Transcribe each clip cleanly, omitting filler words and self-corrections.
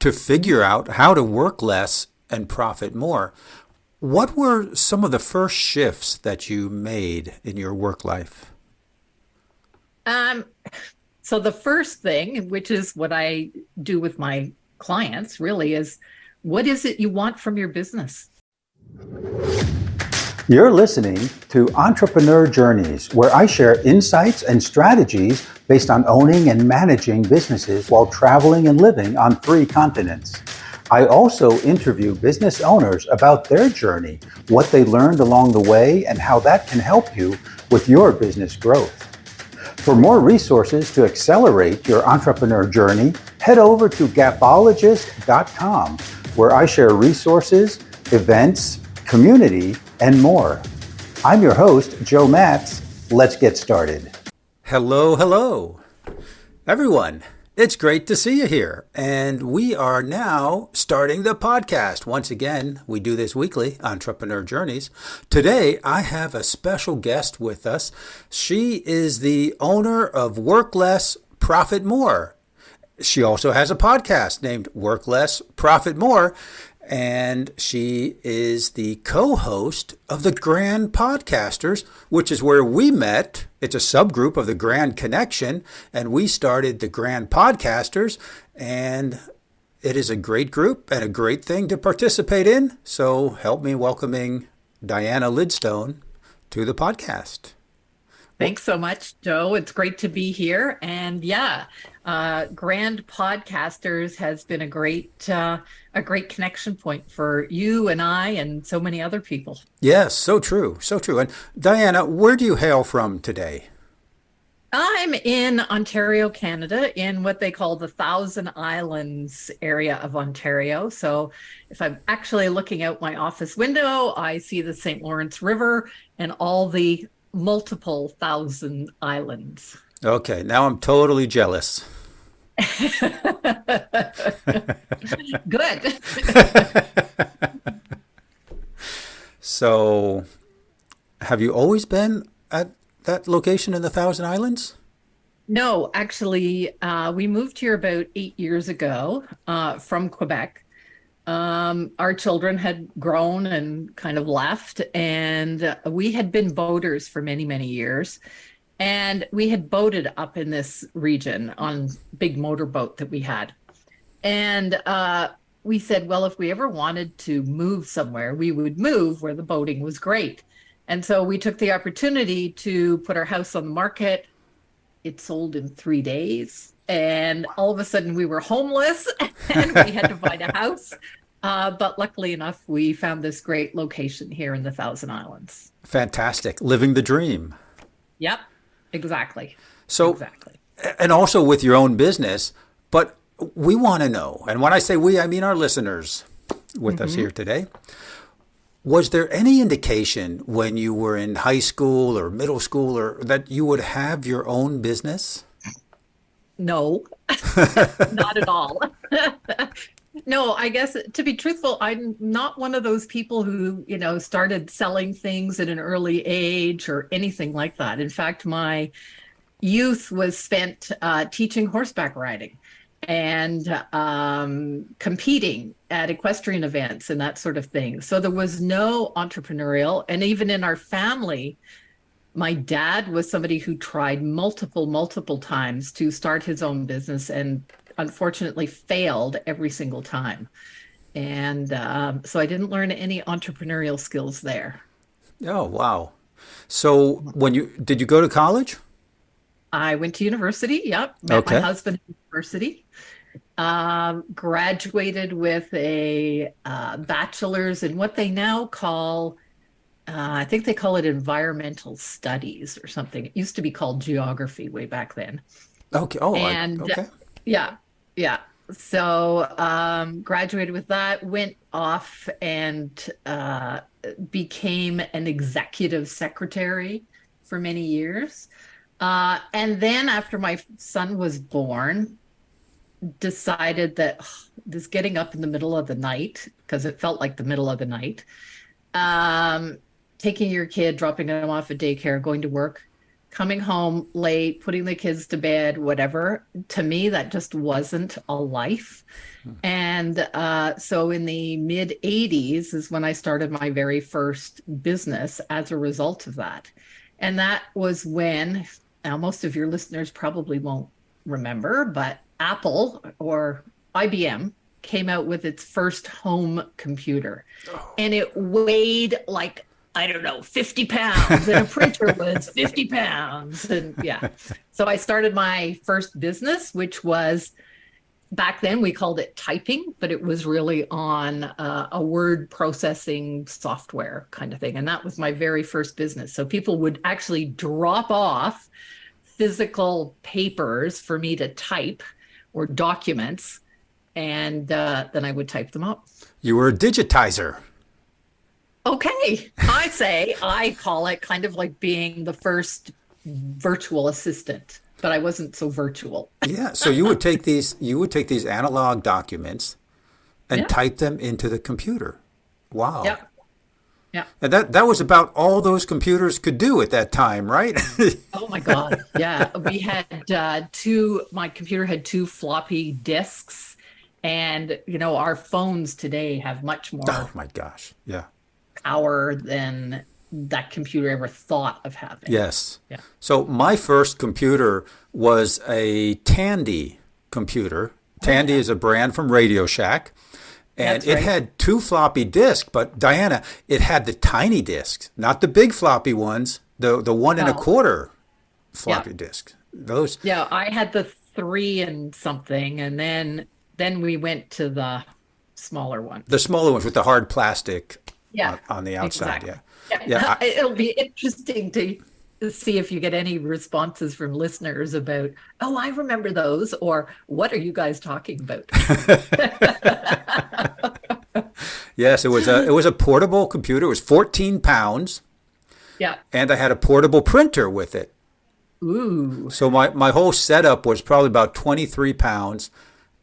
to figure out how to work less and profit more. What were some of the first shifts that you made in your work life? Um, so the first thing, which is what I do with my clients, really is what is it you want from your business? You're listening to Entrepreneur Journeys, where I share insights and strategies based on owning and managing businesses while traveling and living on 3 continents. I also interview business owners about their journey, what they learned along the way, and how that can help you with your business growth. For more resources to accelerate your entrepreneur journey, head over to gapologist.com, where I share resources, events, community, and more. I'm your host, Joe Matz. Let's get started. Hello, everyone. It's great to see you here. And we are now starting the podcast. Once again, we do this weekly, Entrepreneur Journeys. Today, I have a special guest with us. She is the owner of Work Less, Profit More. She also has a podcast named Work Less, Profit More. And she is the co-host of the Grand Podcasters, which is where we met. It's a subgroup of the Grand Connection, and we started the Grand Podcasters, and it is a great group and a great thing to participate in. So help me welcoming Diana Lidstone to the podcast. Thanks so much, Joe. It's great to be here. And Grand Podcasters has been a great connection point for you and I and so many other people. Yes, so true, so true. And Diana, where do you hail from today? I'm in Ontario, Canada, in what they call the Thousand Islands area of Ontario. So if I'm actually looking out my office window, I see the St. Lawrence River and all the multiple thousand islands. Okay, now I'm totally jealous. Good. So, have you always been at that location in the Thousand Islands? No, actually, we moved here about 8 years ago from Quebec. Our children had grown and kind of left, and we had been boaters for many, many years. And we had boated up in this region on big motorboat that we had. And we said, well, if we ever wanted to move somewhere, we would move where the boating was great. And so we took the opportunity to put our house on the market. It sold in 3 days. And all of a sudden we were homeless and we had to find a house. But luckily enough, we found this great location here in the Thousand Islands. Fantastic. Living the dream. Yep, exactly. So, exactly. And also with your own business, but we want to know, and when I say we, I mean our listeners with us here today. Was there any indication when you were in high school or middle school or that you would have your own business? No, not at all. No, I guess to be truthful, I'm not one of those people who, started selling things at an early age or anything like that. In fact, my youth was spent teaching horseback riding and competing at equestrian events and that sort of thing. So there was no entrepreneurial. And even in our family, my dad was somebody who tried multiple times to start his own business and unfortunately failed every single time. And so I didn't learn any entrepreneurial skills there. Oh, wow. So did you go to college? I went to university. Yep. Met my husband at university. Graduated with a bachelor's in what they now call, I think they call it environmental studies or something. It used to be called geography way back then. Okay. Okay. Yeah. So graduated with that, went off and became an executive secretary for many years. And then after my son was born, decided that this getting up in the middle of the night, because it felt like the middle of the night, taking your kid, dropping him off at daycare, going to work, coming home late, putting the kids to bed, whatever. To me, that just wasn't a life. And so in the mid 80s is when I started my very first business as a result of that. And that was when, now most of your listeners probably won't remember, but Apple or IBM came out with its first home computer. And it weighed like, I don't know, 50 pounds, and a printer was 50 pounds. And yeah. So I started my first business, which was, back then we called it typing, but it was really on a word processing software kind of thing. And that was my very first business. So people would actually drop off physical papers for me to type, or documents, and then I would type them up. You were a digitizer. Okay, I call it kind of like being the first virtual assistant, but I wasn't so virtual. Yeah, so you would take these analog documents and type them into the computer. Wow. Yeah. Yeah. And that was about all those computers could do at that time, right? Oh my God. Yeah. We had my computer had 2 floppy disks, and our phones today have much more Oh my gosh. Yeah. power than that computer ever thought of having. Yes. Yeah. So my first computer was a Tandy computer. Tandy is a brand from Radio Shack. And That's it right. had 2 floppy disks, but Diana, it had the tiny disks, not the big floppy ones, the 1 1/4 floppy disks. Those. Yeah, I had the 3 and something, and then we went to the smaller one. The smaller ones with the hard plastic Yeah, on the outside. exactly. Yeah. It'll be interesting to see if you get any responses from listeners about, oh, I remember those, or what are you guys talking about? Yes, it was a portable computer. It was 14 pounds, Yeah. and I had a portable printer with it. Ooh. So my whole setup was probably about 23 pounds,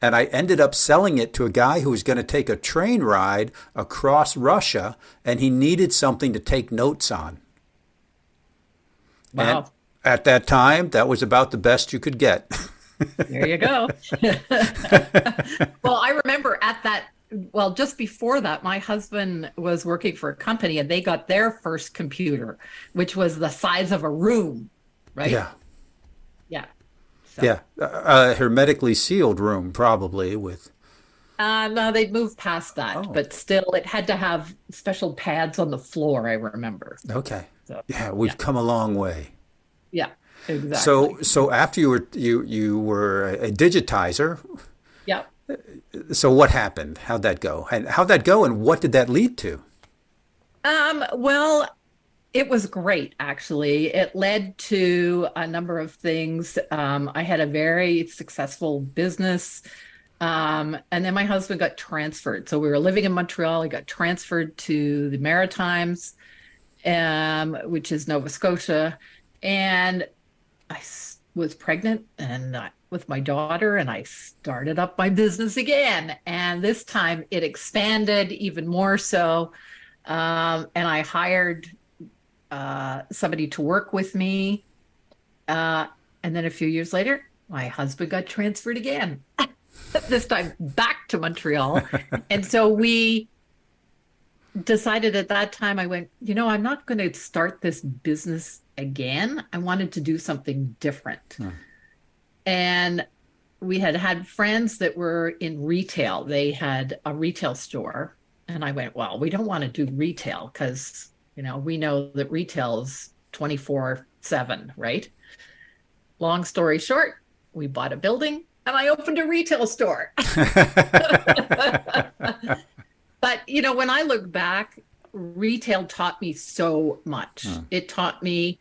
and I ended up selling it to a guy who was going to take a train ride across Russia, and he needed something to take notes on. Wow. And at that time, that was about the best you could get. There you go. Well, I remember just before that, my husband was working for a company, and they got their first computer, which was the size of a room, right? Yeah. Yeah. So, Yeah. A hermetically sealed room, probably, with... no, they'd moved past that, Oh. but still, it had to have special pads on the floor, I remember. Okay. So, Yeah, we've come a long way. yeah, exactly. So after you were a digitizer, Yeah. so what happened? How'd that go? And what did that lead to? Well, it was great, actually. It led to a number of things. I had a very successful business. And then my husband got transferred. So we were living in Montreal. He got transferred to the Maritimes, which is Nova Scotia. And I was pregnant with my daughter, and I started up my business again. And this time it expanded even more so. And I hired somebody to work with me. And then a few years later, my husband got transferred again, this time back to Montreal. And so we decided at that time, I went, I'm not going to start this business again. I wanted to do something different. And we had friends that were in retail. They had a retail store. And I went, well, we don't want to do retail because, we know that retail is 24/7, right? Long story short, we bought a building and I opened a retail store. But, when I look back, retail taught me so much. It taught me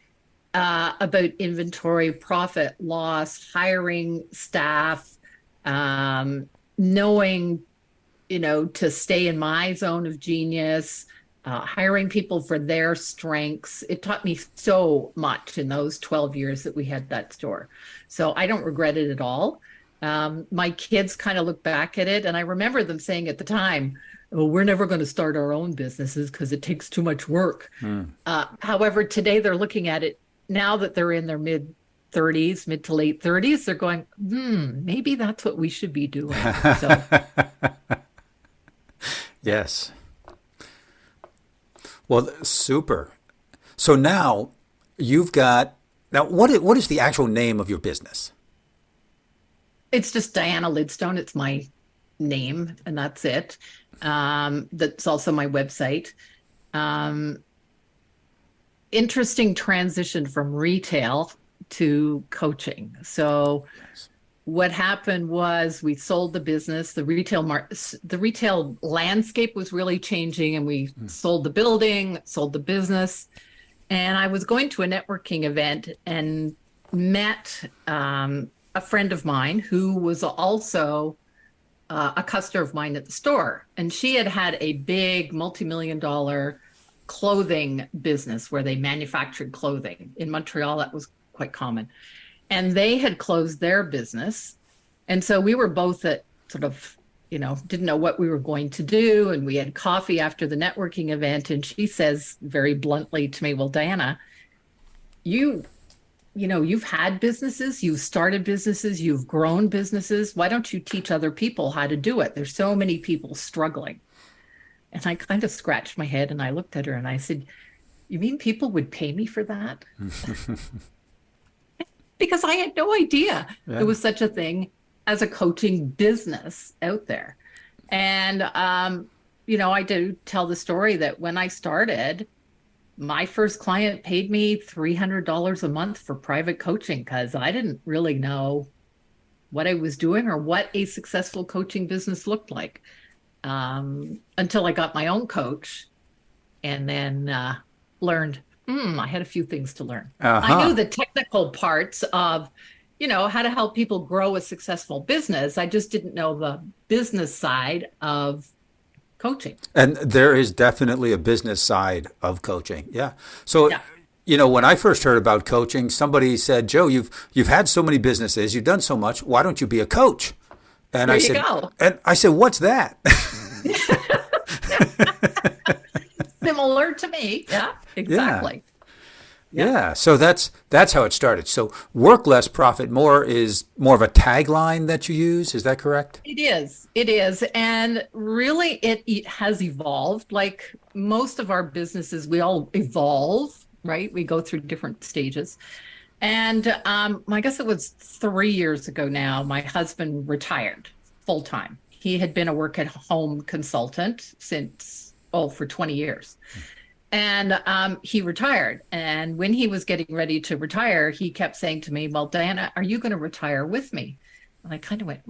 about inventory, profit, loss, hiring staff, knowing, to stay in my zone of genius, hiring people for their strengths. It taught me so much in those 12 years that we had that store. So I don't regret it at all. My kids kind of look back at it, and I remember them saying at the time, well, we're never going to start our own businesses because it takes too much work. However, today they're looking at it now that they're in their mid 30s, mid to late 30s, they're going, maybe that's what we should be doing. So Yes. Well, super. So now what is the actual name of your business? it's just Diana Lidstone. It's my name, and that's it. That's also my website. Um, Interesting transition from retail to coaching. So what happened was we sold the business. The retail landscape was really changing, and we sold the building, sold the business. And I was going to a networking event and met a friend of mine who was also a customer of mine at the store. And she had had a big multi-million-dollar clothing business where they manufactured clothing. In Montreal, that was quite common. And they had closed their business. And so we were both at sort of, didn't know what we were going to do. And we had coffee after the networking event. And she says very bluntly to me, well, Diana, you've had businesses, you've started businesses, you've grown businesses. Why don't you teach other people how to do it? There's so many people struggling. And I kind of scratched my head and I looked at her and I said, you mean people would pay me for that? Because I had no idea there was such a thing as a coaching business out there. And, I do tell the story that when I started, my first client paid me $300 a month for private coaching because I didn't really know what I was doing or what a successful coaching business looked like until I got my own coach and then learned I had a few things to learn. I knew the technical parts of, how to help people grow a successful business. I just didn't know the business side of coaching. And there is definitely a business side of coaching. Yeah. So, when I first heard about coaching, somebody said, Joe, you've had so many businesses, you've done so much. Why don't you be a coach? And there you go. And I said, what's that? Similar to me. Yeah, exactly. Yeah. So that's how it started. So work less, profit more is more of a tagline that you use. Is that correct? It is. It is. And really it has evolved. Like most of our businesses, we all evolve, right? We go through different stages. And I guess it was 3 years ago now, my husband retired full time. He had been a work at home consultant for 20 years. And he retired. And when he was getting ready to retire, he kept saying to me, well, Diana, are you going to retire with me? And I kind of went,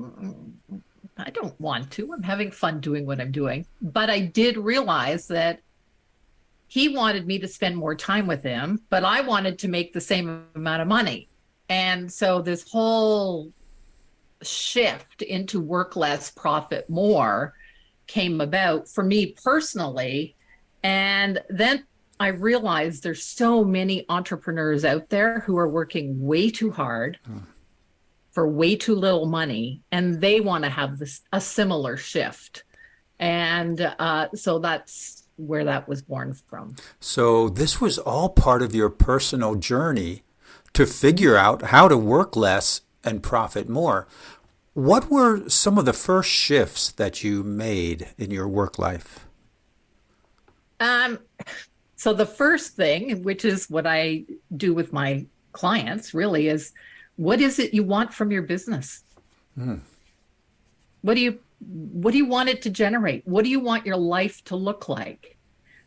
I don't want to. I'm having fun doing what I'm doing. But I did realize that he wanted me to spend more time with him, but I wanted to make the same amount of money. And so this whole shift into work less, profit more came about for me personally. And then I realized there's so many entrepreneurs out there who are working way too hard for way too little money, and they want to have a similar shift. And so that's where that was born from. So this was all part of your personal journey to figure out how to work less and profit more. What were some of the first shifts that you made in your work life? So the first thing, which is what I do with my clients really, is what is it you want from your business? What do you want it to generate? What do you want your life to look like?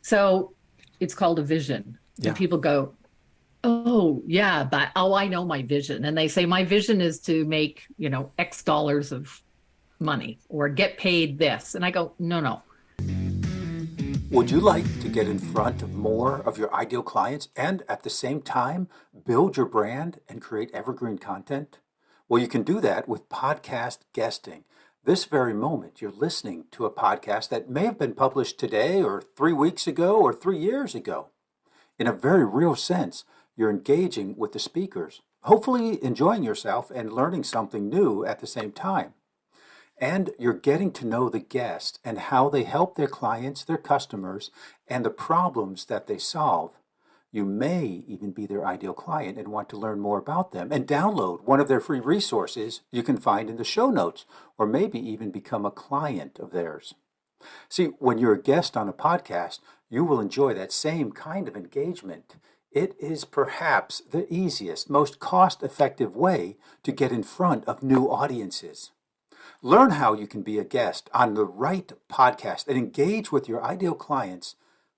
So it's called a vision. Yeah. And people go, oh yeah, but I know my vision. And they say, my vision is to make, X dollars of money or get paid this. And I go, no. Would you like to get in front of more of your ideal clients and at the same time build your brand and create evergreen content? Well, you can do that with podcast guesting. This very moment, you're listening to a podcast that may have been published today or 3 weeks ago or 3 years ago. In a very real sense, you're engaging with the speakers, hopefully enjoying yourself and learning something new at the same time. And you're getting to know the guest and how they help their clients, their customers, and the problems that they solve. You may even be their ideal client and want to learn more about them and download one of their free resources you can find in the show notes, or maybe even become a client of theirs. See, when you're a guest on a podcast, you will enjoy that same kind of engagement. It is perhaps the easiest, most cost-effective way to get in front of new audiences. Learn how you can be a guest on the right podcast and engage with your ideal clients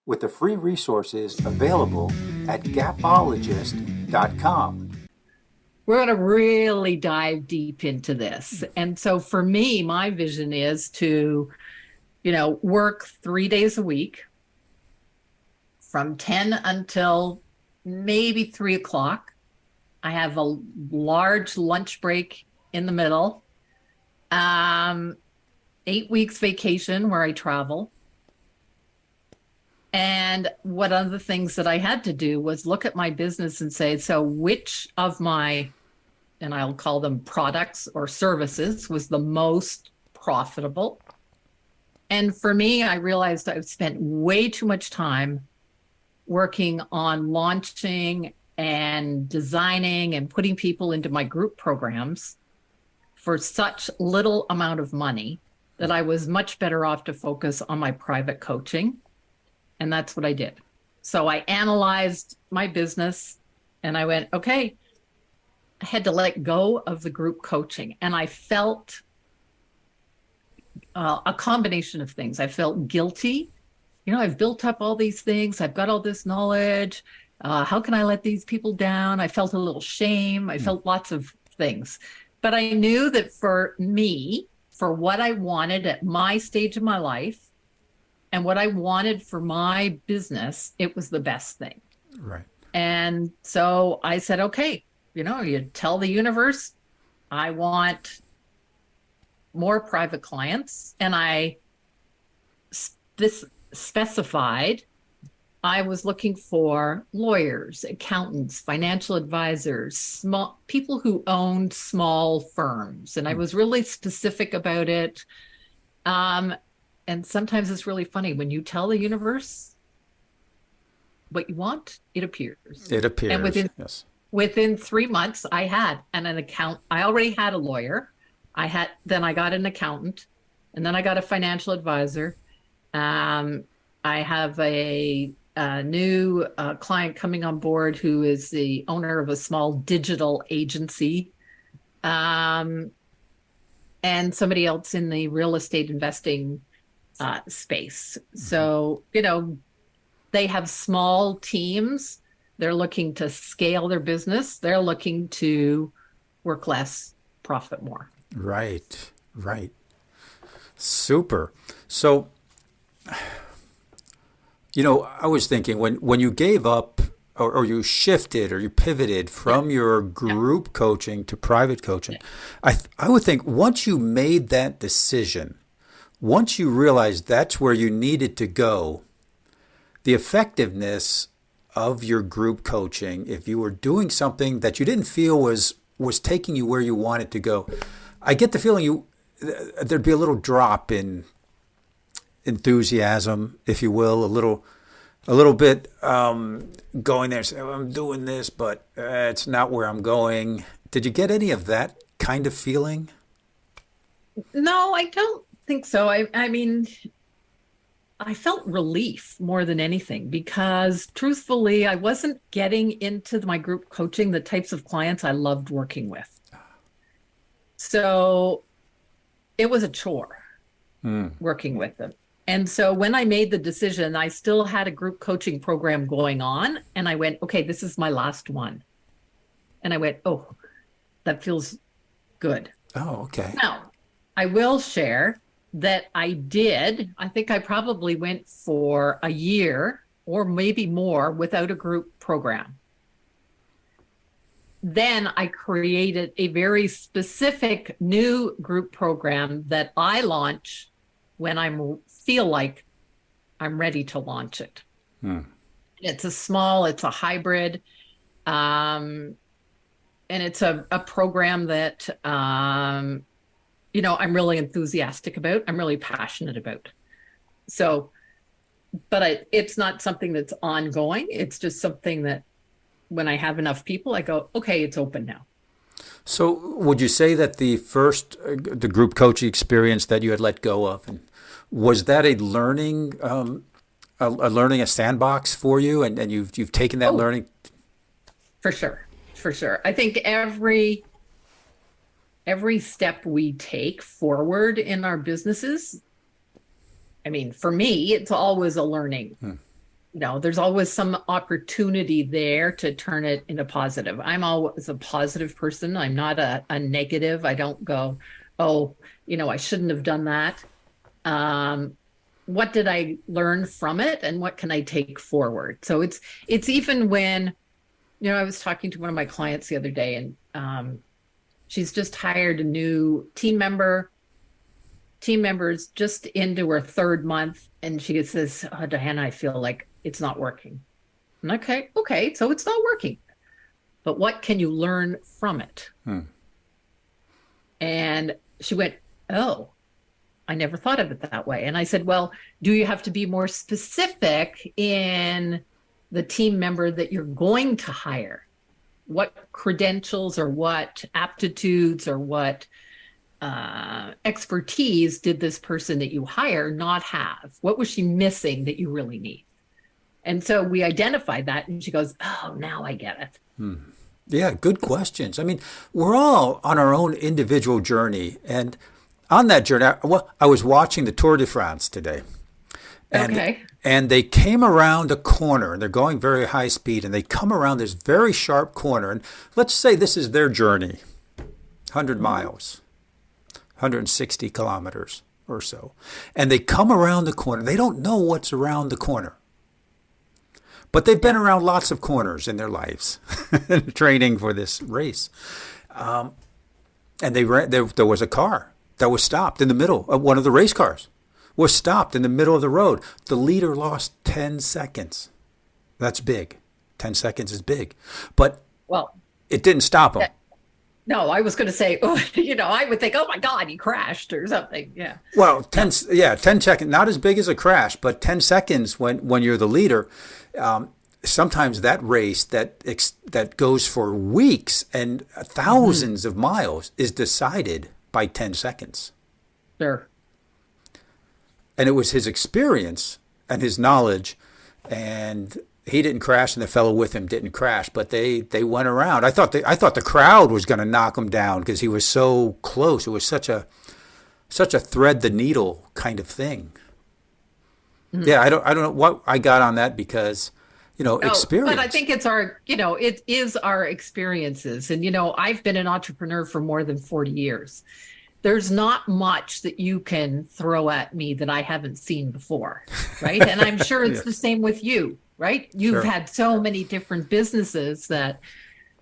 with the free resources available at gapologist.com. We're going to really dive deep into this. And so for me, my vision is to, work 3 days a week from 10 until maybe 3 o'clock. I have a large lunch break in the middle. 8 weeks vacation where I travel. And one of the things that I had to do was look at my business and say, so which of my, and I'll call them products or services, was the most profitable? And for me, I realized I've spent way too much time working on launching and designing and putting people into my group programs for such little amount of money that I was much better off to focus on my private coaching. And that's what I did. So I analyzed my business and I went, okay, I had to let go of the group coaching. And I felt a combination of things. I felt guilty. I've built up all these things. I've got all this knowledge. How can I let these people down? I felt a little shame. I felt lots of things. But I knew that for me, for what I wanted at my stage of my life, and what I wanted for my business, it was the best thing. Right. And so I said, okay, you tell the universe, I want more private clients. And I specified I was looking for lawyers, accountants, financial advisors, small people who owned small firms. And I was really specific about it. And sometimes it's really funny when you tell the universe what you want, it appears. It appears. And yes. Within 3 months, I had an account. I already had a lawyer. Then I got an accountant, and then I got a financial advisor. I have a new client coming on board who is the owner of a small digital agency, and somebody else in the real estate investing space. So, they have small teams. They're looking to scale their business. They're looking to work less, profit more. Right. Super. So, I was thinking when you gave up or you shifted or you pivoted from your group coaching to private coaching, I would think once you made that decision, once you realized that's where you needed to go, the effectiveness of your group coaching, if you were doing something that you didn't feel was taking you where you wanted to go, I get the feeling there'd be a little drop in enthusiasm, if you will, a little bit going there and say, oh, I'm doing this, but it's not where I'm going. Did you get any of that kind of feeling? No, I don't think so. I mean, I felt relief more than anything because truthfully, I wasn't getting into my group coaching the types of clients I loved working with. So it was a chore working with them. And so when I made the decision, I still had a group coaching program going on. And I went, okay, this is my last one. And I went, oh, that feels good. Oh, okay. Now, I will share that I think I probably went for a year or maybe more without a group program. Then I created a very specific new group program that I launch when I feel like I'm ready to launch it. It's a hybrid, and it's a program that, I'm really enthusiastic about. I'm really passionate about. So but it's not something that's ongoing. It's just something that when I have enough people, I go, okay, it's open now. So would you say that the group coaching experience that you had let go of, and was that a learning, a sandbox for you, and you've taken that Oh, learning? for sure. For sure. I think every step we take forward in our businesses, I mean, for me, it's always a learning. There's always some opportunity there to turn it into positive. I'm always a positive person. I'm not a negative. I don't go, oh, I shouldn't have done that. What did I learn from it, and what can I take forward? So it's even when, I was talking to one of my clients the other day, and she's just hired a new team member. Team member's just into her 3rd month, and she says, oh, Diana, I feel like it's not working. And okay, so it's not working. But what can you learn from it? And she went, oh, I never thought of it that way. And I said, well, do you have to be more specific in the team member that you're going to hire? What credentials or what aptitudes or what expertise did this person that you hire not have? What was she missing that you really need? And so we identified that, and she goes, oh, now I get it. Yeah, good questions. I mean, we're all on our own individual journey. And on that journey, I was watching the Tour de France today. And they came around a corner, and they're going very high speed, and they come around this very sharp corner. And let's say this is their journey, 100 miles, 160 kilometers or so. And they come around the corner. They don't know what's around the corner. But they've been around lots of corners in their lives, training for this race. And there was a car that was stopped in the middle of one of the race cars. Was stopped in the middle of the road. The leader lost 10 seconds. That's big. 10 seconds is big. But it didn't stop him. No, I was going to say, I would think, oh my God, he crashed or something. Yeah. Well, 10 seconds, not as big as a crash, but 10 seconds when you're the leader. Sometimes that race that goes for weeks and thousands of miles is decided by 10 seconds. Sure. And it was his experience and his knowledge, and he didn't crash, and the fellow with him didn't crash, but they went around. I thought the crowd was going to knock him down because he was so close. It was such a thread the needle kind of thing. Yeah, I don't know what I got on that because, experience. But I think it's it is our experiences. And, I've been an entrepreneur for more than 40 years. There's not much that you can throw at me that I haven't seen before, right? And I'm sure it's the same with you, right? You've had so many different businesses that,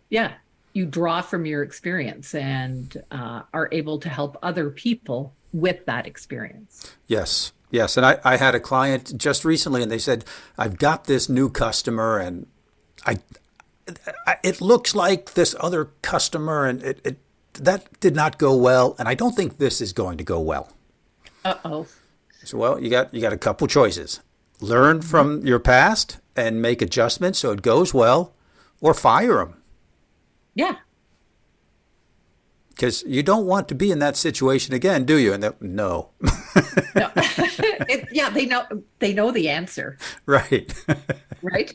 you draw from your experience and are able to help other people with that experience. Yes. And I had a client just recently, and they said, I've got this new customer, and it looks like this other customer, and that did not go well, and I don't think this is going to go well. Uh-oh. So, well, you got a couple choices. Learn from your past and make adjustments so it goes well, or fire them. Yeah. Because you don't want to be in that situation again, do you? And no. No. They know the answer. Right. Right?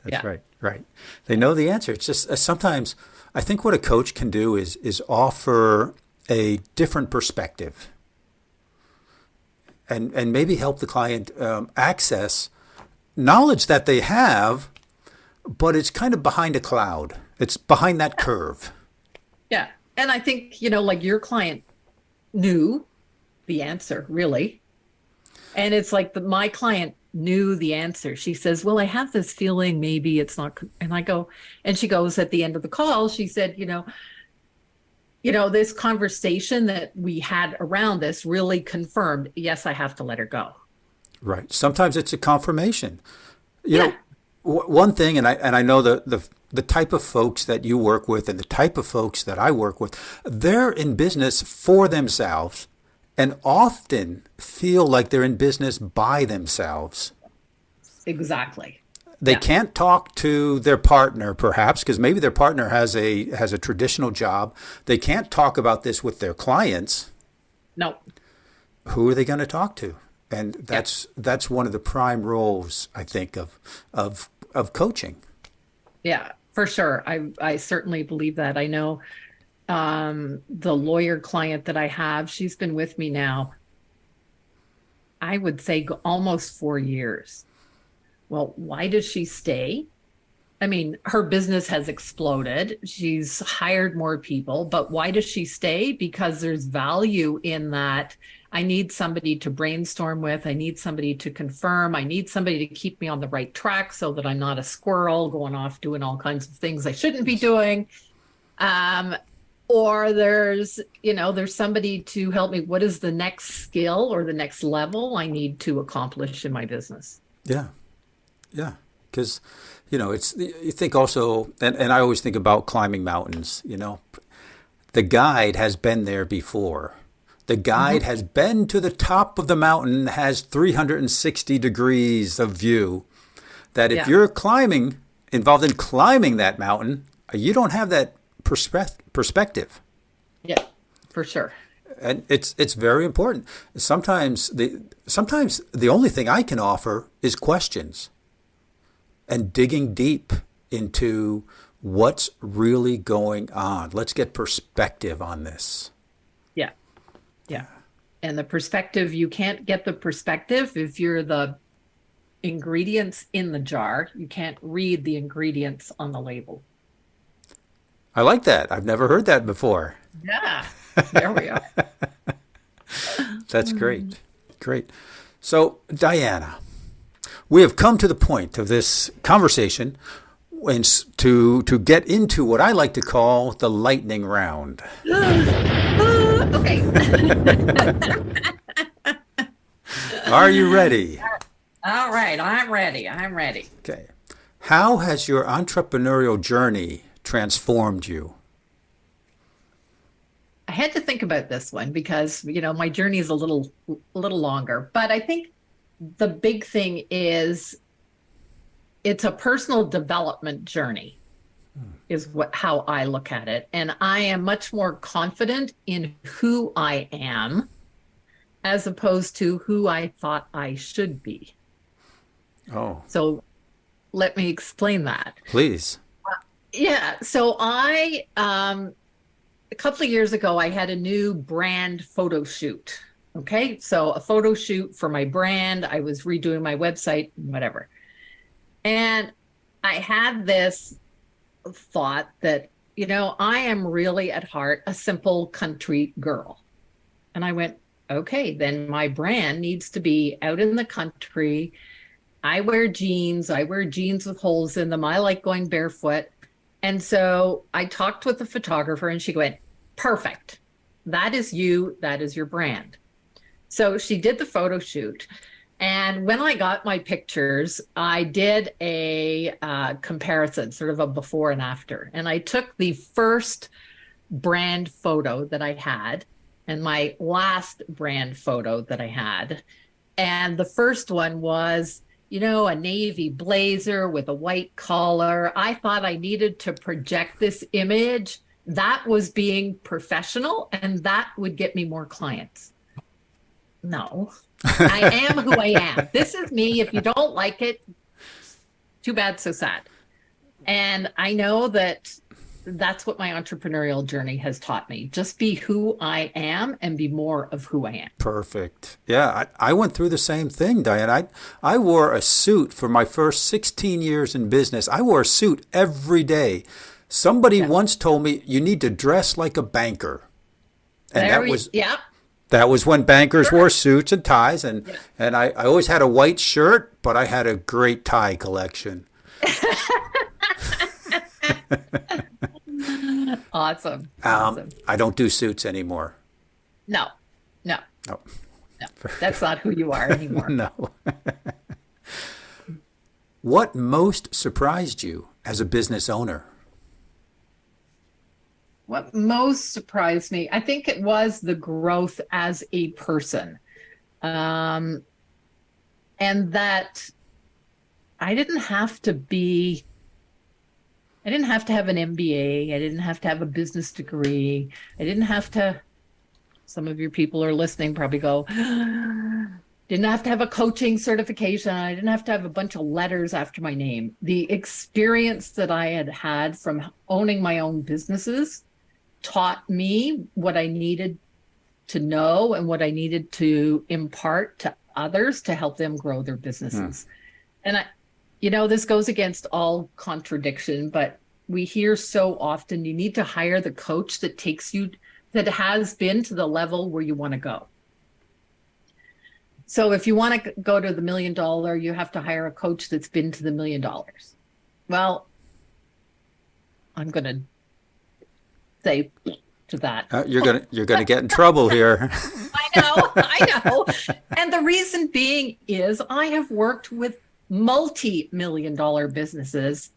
That's right. They know the answer. It's just sometimes I think what a coach can do is offer a different perspective and maybe help the client access knowledge that they have, but it's kind of behind a cloud. It's behind that curve. Yeah. And I think, like your client knew the answer, really. And it's like my client knew the answer. She says, well, I have this feeling maybe it's not. And I go, and she goes at the end of the call, she said, this conversation that we had around this really confirmed, yes, I have to let her go. Right. Sometimes it's a confirmation. One thing, and I know the type of folks that you work with and the type of folks that I work with, they're in business for themselves and often feel like they're in business by themselves. Exactly. They Yeah. can't talk to their partner, perhaps, because maybe their partner has a traditional job. They can't talk about this with their clients. No. Who are they going to talk to? And that's one of the prime roles, I think, of coaching. Yeah, for sure. I certainly believe that. I know the lawyer client that I have, she's been with me now, I would say almost 4 years. Well, why does she stay? I mean, her business has exploded. She's hired more people, but why does she stay? Because there's value in that. I need somebody to brainstorm with. I need somebody to confirm. I need somebody to keep me on the right track so that I'm not a squirrel going off doing all kinds of things I shouldn't be doing. Or there's somebody to help me. What is the next skill or the next level I need to accomplish in my business? Yeah. Yeah. Because, you think also, and I always think about climbing mountains, the guide has been there before. The guide has been to the top of the mountain, has 360 degrees of view. That if you're involved in climbing that mountain, you don't have that perspective. Yeah, for sure. And it's very important. Sometimes the only thing I can offer is questions and digging deep into what's really going on. Let's get perspective on this. Yeah. Yeah. And the perspective, you can't get the perspective if you're the ingredients in the jar. You can't read the ingredients on the label. I like that. I've never heard that before. Yeah. There we are. That's great. Great. So, Diana, we have come to the point of this conversation to get into what I like to call the lightning round. Okay. Are you ready? All right. I'm ready. Okay. How has your entrepreneurial journey transformed you? I had to think about this one because, my journey is a little longer, but I think the big thing is it's a personal development journey is how I look at it. And I am much more confident in who I am as opposed to who I thought I should be. Oh. So let me explain that. Please. Yeah. So a couple of years ago, I had a new brand photo shoot. Okay. So a photo shoot for my brand. I was redoing my website, whatever. And I had this thought that, I am really at heart a simple country girl. And I went, okay, then my brand needs to be out in the country. I wear jeans with holes in them. I like going barefoot. And so I talked with the photographer and she went, perfect. That is you. That is your brand. So she did the photo shoot. And when I got my pictures, I did a comparison, sort of a before and after. And I took the first brand photo that I had and my last brand photo that I had. And the first one was, a navy blazer with a white collar. I thought I needed to project this image that was being professional and that would get me more clients. No, I am who I am. This is me. If you don't like it, too bad, so sad. And I know that's what my entrepreneurial journey has taught me. Just be who I am and be more of who I am. Perfect. Yeah, I went through the same thing, Diane. I wore a suit for my first 16 years in business. I wore a suit every day. Somebody once told me, you need to dress like a banker. And that was when bankers wore suits and ties. And I always had a white shirt, but I had a great tie collection. Awesome. I don't do suits anymore. No. That's not who you are anymore. No. What most surprised you as a business owner? What most surprised me, I think it was the growth as a person. And that I didn't have to have an MBA. I didn't have to have a business degree. I didn't have to, some of your people are listening probably go, didn't have to have a coaching certification. I didn't have to have a bunch of letters after my name. The experience that I had from owning my own businesses taught me what I needed to know and what I needed to impart to others to help them grow their businesses. And this goes against all contradiction, but we hear so often you need to hire the coach that that has been to the level where you want to go. So if you want to go to the $1 million, you have to hire a coach that's been to the $1 million. Well, I'm going to say to that. You're gonna get in trouble here. I know. And the reason being is I have worked with multi-million-dollar businesses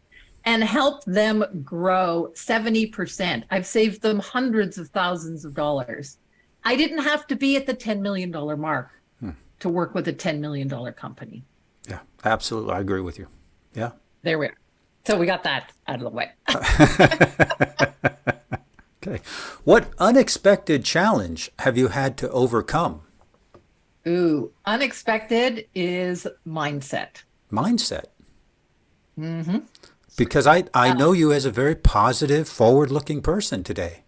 and helped them grow 70%. I've saved them hundreds of thousands of dollars. I didn't have to be at the $10 million mark to work with a $10 million company. Yeah, absolutely. I agree with you. Yeah. There we are. So we got that out of the way. Okay. What unexpected challenge have you had to overcome? Ooh, unexpected is mindset. Mindset. Mm-hmm. Because I know you as a very positive, forward-looking person today.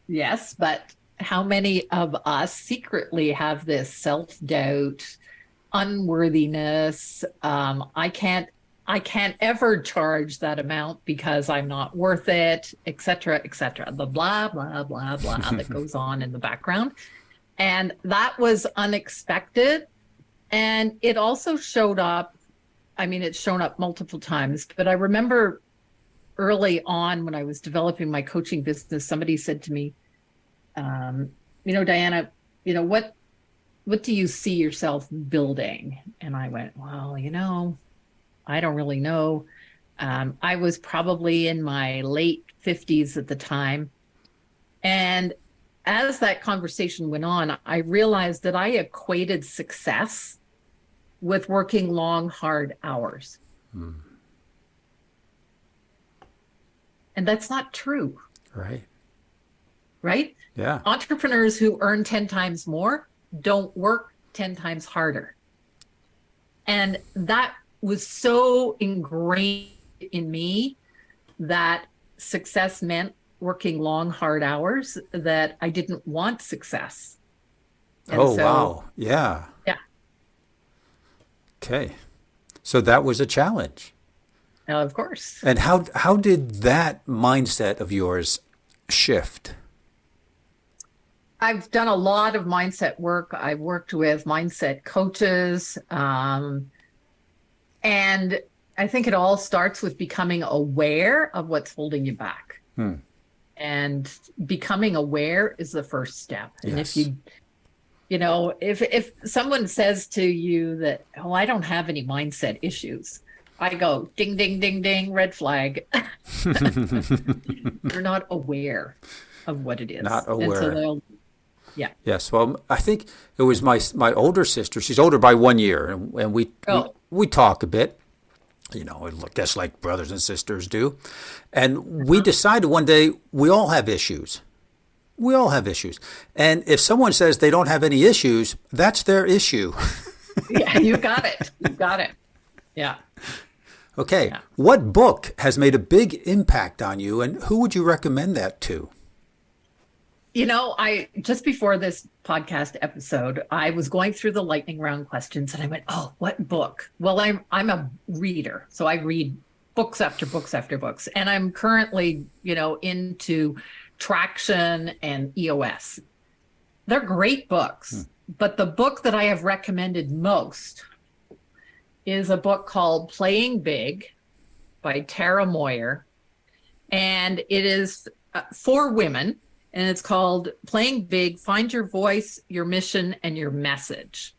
Yes, but how many of us secretly have this self-doubt, unworthiness? I can't ever charge that amount because I'm not worth it, et cetera, the blah, blah, blah, blah that goes on in the background. And that was unexpected. And it also showed up. I mean, it's shown up multiple times, but I remember early on when I was developing my coaching business, somebody said to me, Diana, what do you see yourself building? And I went, well, I don't really know. I was probably in my late 50s at the time. And as that conversation went on, I realized that I equated success with working long, hard hours. And that's not true. Right. Right? Yeah. Entrepreneurs who earn 10 times more don't work 10 times harder. And that was so ingrained in me that success meant working long, hard hours that I didn't want success. And wow. Yeah. Yeah. Okay. So that was a challenge. Of course. And how did that mindset of yours shift? I've done a lot of mindset work. I've worked with mindset coaches. And I think it all starts with becoming aware of what's holding you back. And becoming aware is the first step. And Yes. if someone says to you that, oh, I don't have any mindset issues, I go, ding, ding, ding, ding, red flag. You're not aware of what it is. Not aware. And so yeah. Yes. Well, I think it was my older sister. She's older by 1 year, and we talk a bit. I guess like brothers and sisters do. And we decided one day we all have issues. We all have issues. And if someone says they don't have any issues, that's their issue. Yeah, you got it. You got it. Yeah. Okay. Yeah. What book has made a big impact on you, and who would you recommend that to? I just before this podcast episode, I was going through the lightning round questions and I went, oh, what book? Well, I'm a reader. So I read books after books after books. And I'm currently, into traction and EOS. They're great books. But the book that I have recommended most is a book called Playing Big by Tara Moyer. And it is for women. And it's called Playing Big, Find Your Voice, Your Mission, and Your Message.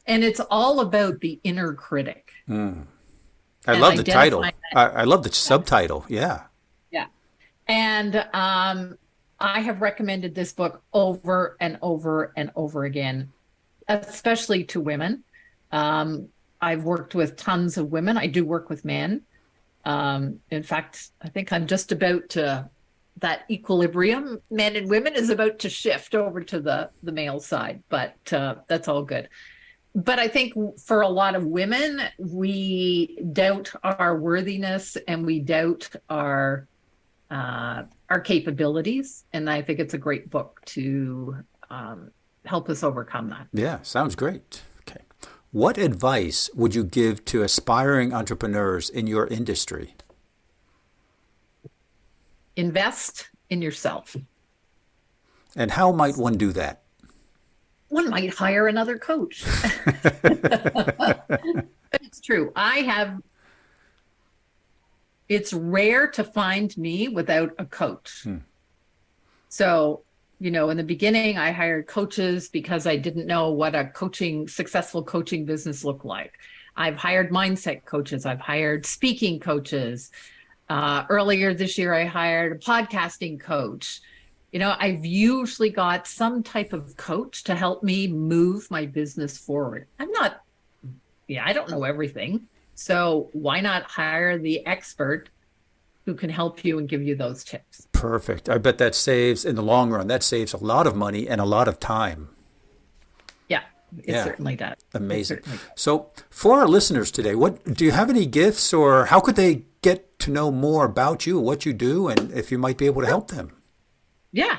And it's all about the inner critic. I love the title. I love the subtitle. Yeah. Yeah. And I have recommended this book over and over and over again, especially to women. I've worked with tons of women. I do work with men. In fact, I think I'm just about to, that equilibrium, men and women, is about to shift over to the male side, but that's all good. But I think for a lot of women, we doubt our worthiness and we doubt our capabilities. And I think it's a great book to help us overcome that. Yeah, sounds great. Okay. What advice would you give to aspiring entrepreneurs in your industry? Invest in yourself. And how might one do that? One might hire another coach. But it's true. It's rare to find me without a coach. So, in the beginning, I hired coaches because I didn't know what a successful coaching business looked like. I've hired mindset coaches. I've hired speaking coaches. Earlier this year, I hired a podcasting coach. I've usually got some type of coach to help me move my business forward. I don't know everything. So why not hire the expert who can help you and give you those tips? Perfect. I bet that saves, in the long run, that saves a lot of money and a lot of time. Yeah, it certainly does. Amazing. So for our listeners today, do you have any gifts, or how could they get to know more about you, what you do, and if you might be able to help them? Yeah.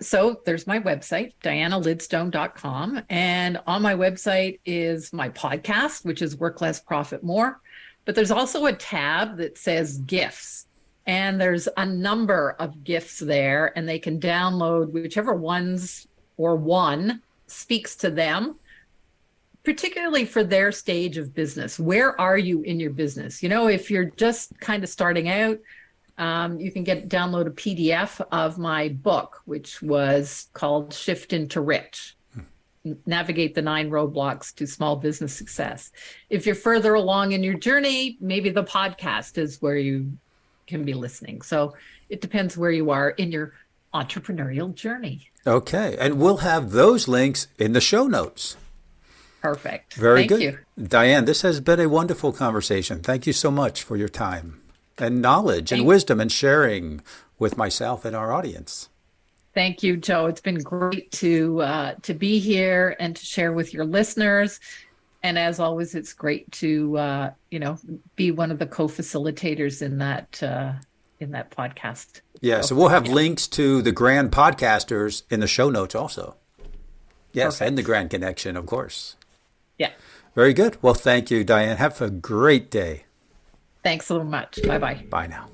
So there's my website, dianalidstone.com. And on my website is my podcast, which is Work Less, Profit More. But there's also a tab that says gifts. And there's a number of gifts there, and they can download whichever ones or one speaks to them, particularly for their stage of business. Where are you in your business? If you're just kind of starting out, you can download a PDF of my book, which was called Shift into Rich, Navigate the 9 Roadblocks to Small Business Success. If you're further along in your journey, maybe the podcast is where you can be listening. So it depends where you are in your entrepreneurial journey. Okay. And we'll have those links in the show notes. Perfect. Very good. Thank you. Diane, this has been a wonderful conversation. Thank you so much for your time and knowledge and wisdom and sharing with myself and our audience. Thank you, Joe. It's been great to be here and to share with your listeners. And as always, it's great to be one of the co-facilitators in that podcast. Yeah, so we'll have links to the Grand Podcasters in the show notes also. Yes, perfect. And the Grand Connection, of course. Yeah. Very good. Well, thank you, Diane. Have a great day. Thanks so much. Bye-bye. Bye now.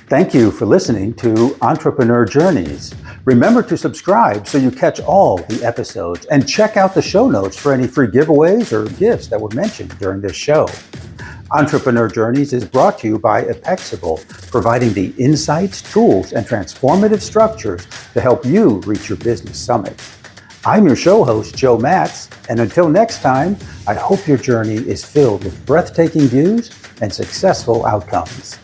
Thank you for listening to Entrepreneur Journeys. Remember to subscribe so you catch all the episodes, and check out the show notes for any free giveaways or gifts that were mentioned during this show. Entrepreneur Journeys is brought to you by Apexible, providing the insights, tools, and transformative structures to help you reach your business summit. I'm your show host, Joe Matz, and until next time, I hope your journey is filled with breathtaking views and successful outcomes.